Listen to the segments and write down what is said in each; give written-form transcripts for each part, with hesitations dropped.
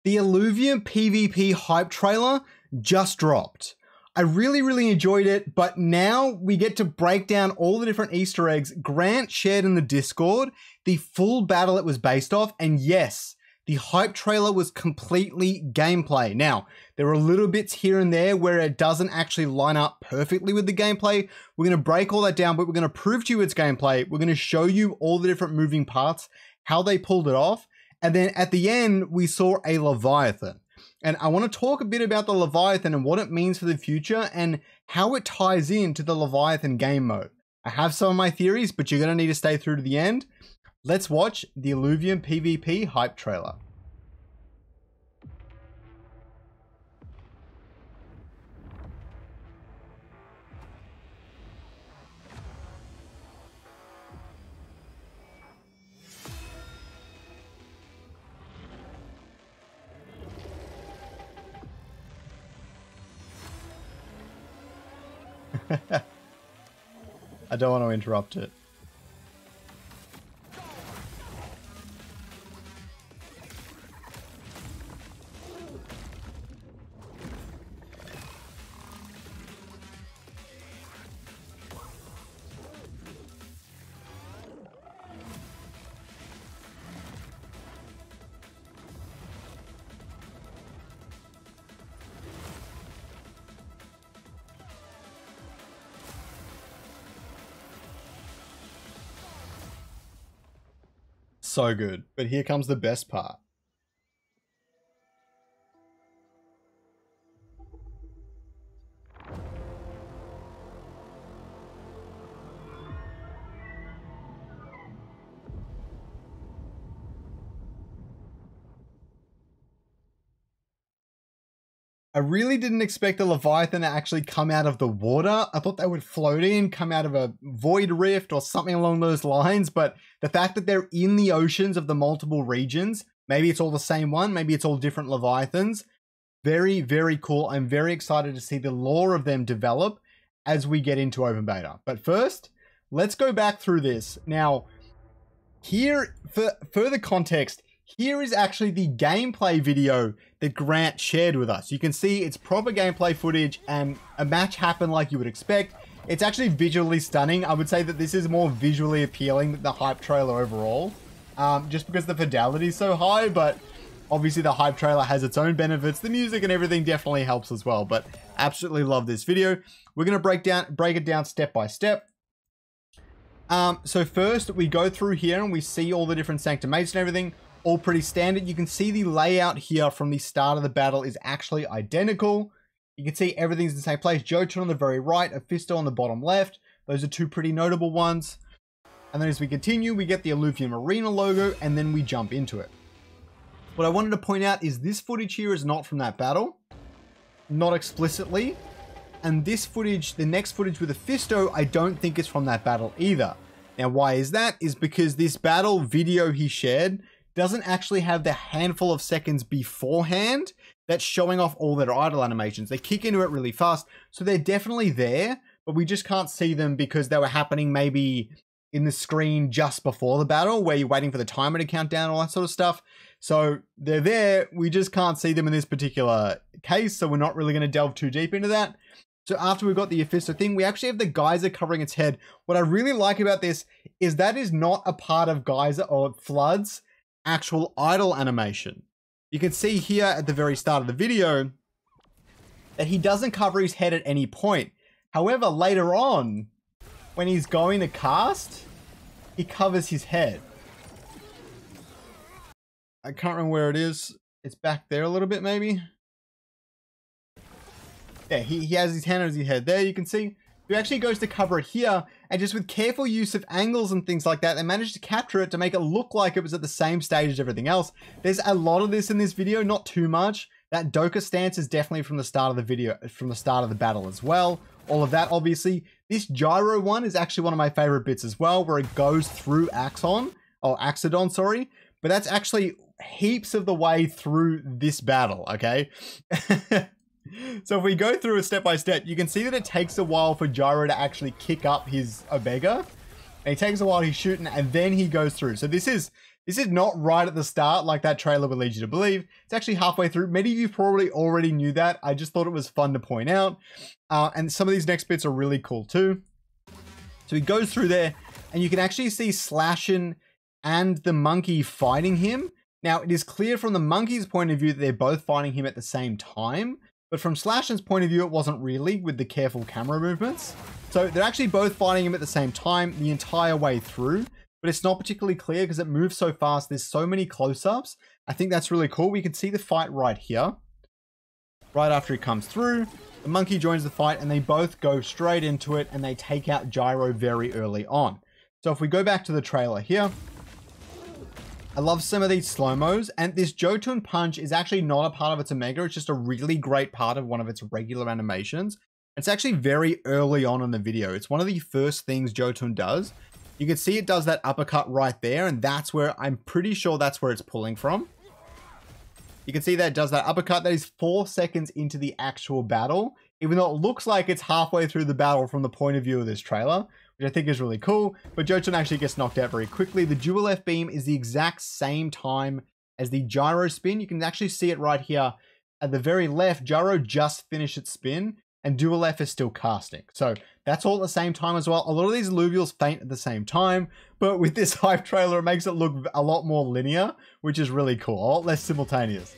The Illuvium PvP hype trailer just dropped. I really enjoyed it, but now we get to break down all the different Easter eggs Grant shared in the Discord, the full battle it was based off, and yes, the hype trailer was completely gameplay. Now, there are little bits here and there where it doesn't actually line up perfectly with the gameplay. We're going to break all that down, but we're going to prove to you it's gameplay. We're going to show you all the different moving parts, how they pulled it off, and then at the end, we saw a Leviathan. And I want to talk a bit about the Leviathan and what it means for the future and how it ties into the Leviathan game mode. I have some of my theories, but you're going to need to stay through to the end. Let's watch the Illuvium PvP hype trailer. I don't want to interrupt it. So good, but here comes the best part. I really didn't expect the Leviathan to actually come out of the water. I thought they would float in, come out of a void rift or something along those lines. But the fact that they're in the oceans of the multiple regions, maybe it's all the same one, maybe it's all different Leviathans. Very cool. I'm very excited to see the lore of them develop as we get into open beta. But first, let's go back through this. Now, here, for further context, here is actually the gameplay video that Grant shared with us. You can see it's proper gameplay footage and a match happened like you would expect. It's actually visually stunning. I would say that this is more visually appealing than the hype trailer overall, just because the fidelity is so high, but obviously the hype trailer has its own benefits. The music and everything definitely helps as well, but absolutely love this video. We're going to break it down step by step. So first we go through here and we see all the different sanctimates and everything. All pretty standard. You can see the layout here from the start of the battle is actually identical. You can see everything's in the same place. Jotun on the very right, Ophisto on the bottom left. Those are two pretty notable ones. And then as we continue, we get the Illuvium Arena logo, and then we jump into it. What I wanted to point out is this footage here is not from that battle. Not explicitly. And this footage, the next footage with Ophisto, I don't think is from that battle either. Now, why is that? Is because this battle video he shared doesn't actually have the handful of seconds beforehand that's showing off all their idle animations. They kick into it really fast, so they're definitely there, but we just can't see them because they were happening maybe in the screen just before the battle, where you're waiting for the timer to count down, all that sort of stuff. So they're there, we just can't see them in this particular case, so we're not really going to delve too deep into that. So after we've got the Ophisto thing, we actually have the geyser covering its head. What I really like about this is that is not a part of geyser or Flood's actual idle animation. You can see here at the very start of the video that he doesn't cover his head at any point. However, later on, when he's going to cast, he covers his head. I can't remember where it is. It's back there a little bit, maybe. Yeah, he has his hand on his head there, you can see. He actually goes to cover it here, and just with careful use of angles and things like that, they managed to capture it to make it look like it was at the same stage as everything else. There's a lot of this in this video, not too much. That Doka stance is definitely from the start of the video, from the start of the battle as well. All of that, obviously. This gyro one is actually one of my favorite bits as well, where it goes through Axodon, sorry. But that's actually heaps of the way through this battle, okay? So if we go through it step by step, you can see that it takes a while for Gyro to actually kick up his Omega. And it takes a while, he's shooting, and then he goes through. So this is This is not right at the start like that trailer would lead you to believe. It's actually halfway through. Many of you probably already knew that. I just thought it was fun to point out. And some of these next bits are really cool too. So he goes through there and you can actually see Slashin and the monkey fighting him. Now, it is clear from the monkey's point of view that they're both fighting him at the same time. But from Slashin's point of view, it wasn't really with the careful camera movements. So they're actually both fighting him at the same time the entire way through. But it's not particularly clear because it moves so fast. There's so many close-ups. I think that's really cool. We can see the fight right here. Right after he comes through, the monkey joins the fight and they both go straight into it and they take out Gyro very early on. So if we go back to the trailer here, I love some of these slow-mos, and this Jotun punch is actually not a part of its Omega. It's just a really great part of one of its regular animations. It's actually very early on in the video. It's one of the first things Jotun does. You can see it does that uppercut right there, and that's where, I'm pretty sure that's where it's pulling from. You can see that it does that uppercut. That is 4 seconds into the actual battle, even though it looks like it's halfway through the battle from the point of view of this trailer, which I think is really cool. But Jotun actually gets knocked out very quickly. The dual F beam is the exact same time as the gyro spin. You can actually see it right here at the very left. Gyro just finished its spin and dual F is still casting. So that's all at the same time as well. A lot of these alluvials faint at the same time, but with this hype trailer, it makes it look a lot more linear, which is really cool, a lot less simultaneous.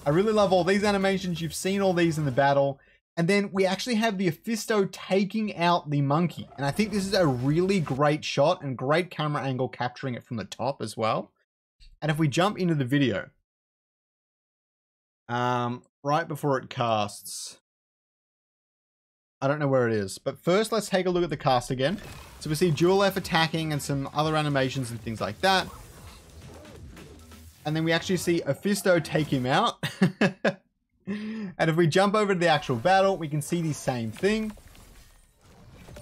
I really love all these animations. You've seen all these in the battle. And then we actually have the Ophisto taking out the monkey. And I think this is a really great shot and great camera angle capturing it from the top as well. And if we jump into the video, right before it casts, I don't know where it is, but first let's take a look at the cast again. So we see Dual F attacking and some other animations and things like that. And then we actually see Ophisto take him out. And if we jump over to the actual battle, we can see the same thing.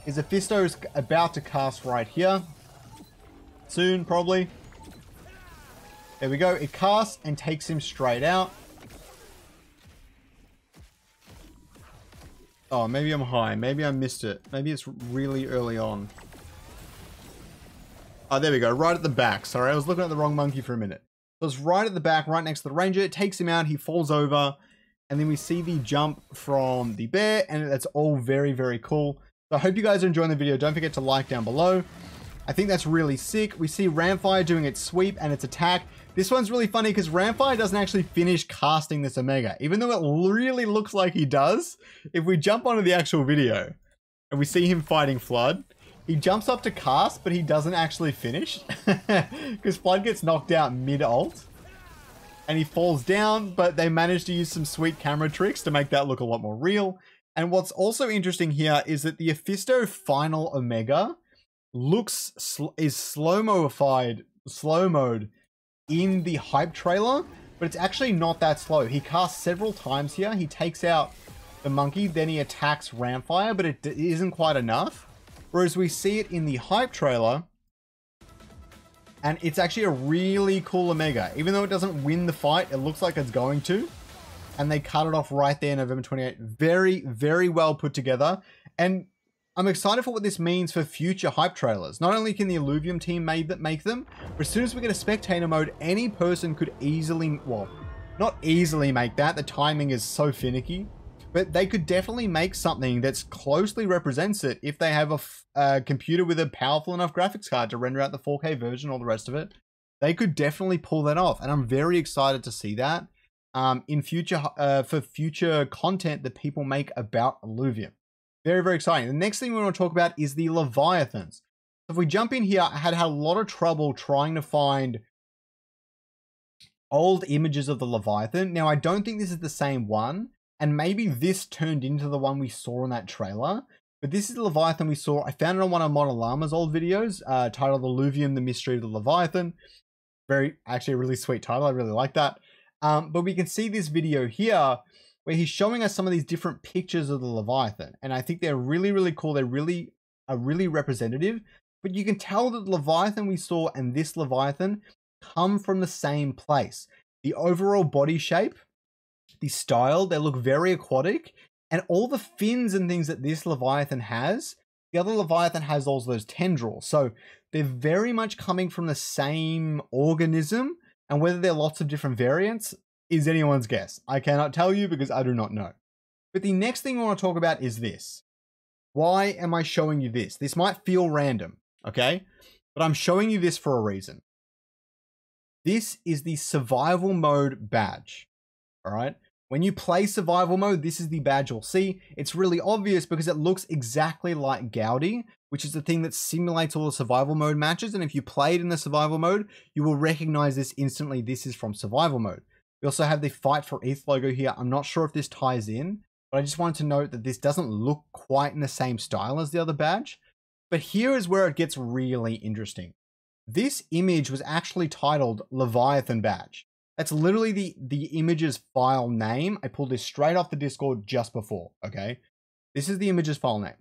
Is Ophisto is about to cast right here. Soon, probably. There we go. It casts and takes him straight out. Oh, maybe I'm high. Maybe I missed it. Maybe it's really early on. Oh, there we go. Right at the back. Sorry, I was looking at the wrong monkey for a minute. So it's right at the back, right next to the ranger. It takes him out. He falls over. And then we see the jump from the bear. And that's all very, very cool. So I hope you guys are enjoying the video. Don't forget to like down below. I think that's really sick. We see Ramfire doing its sweep and its attack. This one's really funny because Ramfire doesn't actually finish casting this Omega, even though it really looks like he does. If we jump onto the actual video and we see him fighting Flood, he jumps up to cast, but he doesn't actually finish because Flood gets knocked out mid-ult and he falls down, but they managed to use some sweet camera tricks to make that look a lot more real. And what's also interesting here is that the Ophisto final Omega is slow-moified, slow mode in the hype trailer, but it's actually not that slow. He casts several times here. He takes out the monkey, then he attacks Ramfire, but it isn't quite enough. Whereas we see it in the hype trailer, and it's actually a really cool Omega. Even though it doesn't win the fight, it looks like it's going to. And they cut it off right there, November 28th. Very, very well put together. And I'm excited for what this means for future hype trailers. Not only can the Illuvium team make them, but as soon as we get a spectator mode, any person could easily, well, not easily make that. The timing is so finicky. But they could definitely make something that's closely represents it if they have a computer with a powerful enough graphics card to render out the 4K version, all the rest of it. They could definitely pull that off. And I'm very excited to see that in future for future content that people make about Illuvium. Very, very exciting. The next thing we want to talk about is the Leviathans. If we jump in here, I had a lot of trouble trying to find old images of the Leviathan. Now, I don't think this is the same one, and maybe this turned into the one we saw in that trailer, but this is the Leviathan we saw. I found it on one of Monolama's old videos, titled Illuvium, The Mystery of the Leviathan. Actually a really sweet title. I really like that. But we can see this video here where he's showing us some of these different pictures of the Leviathan. And I think they're really, really cool. They are really representative. But you can tell that the Leviathan we saw and this Leviathan come from the same place. The overall body shape, the style, they look very aquatic. And all the fins and things that this Leviathan has, the other Leviathan has all those tendrils. So they're very much coming from the same organism, and whether there are lots of different variants is anyone's guess. I cannot tell you because I do not know. But the next thing I want to talk about is this. Why am I showing you this? This might feel random, okay? But I'm showing you this for a reason. This is the survival mode badge, all right? When you play survival mode, this is the badge you'll see. It's really obvious because it looks exactly like Gaudi, which is the thing that simulates all the survival mode matches. And if you played in the survival mode, you will recognize this instantly. This is from survival mode. We also have the Fight for ETH logo here. I'm not sure if this ties in, but I just wanted to note that this doesn't look quite in the same style as the other badge. But here is where it gets really interesting. This image was actually titled Leviathan badge. That's literally the image's file name. I pulled this straight off the Discord just before, okay? This is the image's file name.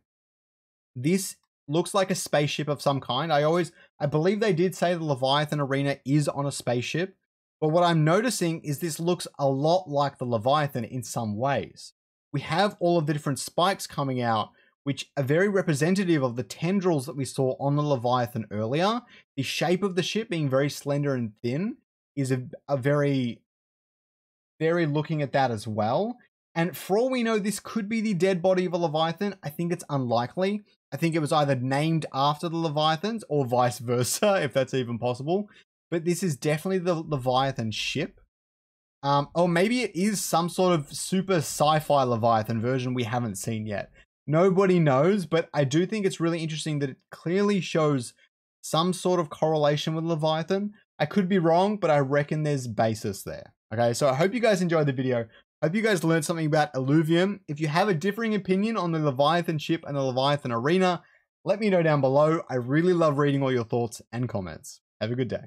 This looks like a spaceship of some kind. I believe they did say the Leviathan arena is on a spaceship, but what I'm noticing is this looks a lot like the Leviathan in some ways. We have all of the different spikes coming out, which are very representative of the tendrils that we saw on the Leviathan earlier. The shape of the ship being very slender and thin is a very looking at that as well. And for all we know, this could be the dead body of a Leviathan. I think it's unlikely. I think it was either named after the Leviathans or vice versa, if that's even possible. But this is definitely the Leviathan ship. Or maybe it is some sort of super sci-fi Leviathan version we haven't seen yet. Nobody knows, but I do think it's really interesting that it clearly shows some sort of correlation with Leviathan. I could be wrong, but I reckon there's basis there. Okay, so I hope you guys enjoyed the video. Hope you guys learned something about Illuvium. If you have a differing opinion on the Leviathan ship and the Leviathan arena, let me know down below. I really love reading all your thoughts and comments. Have a good day.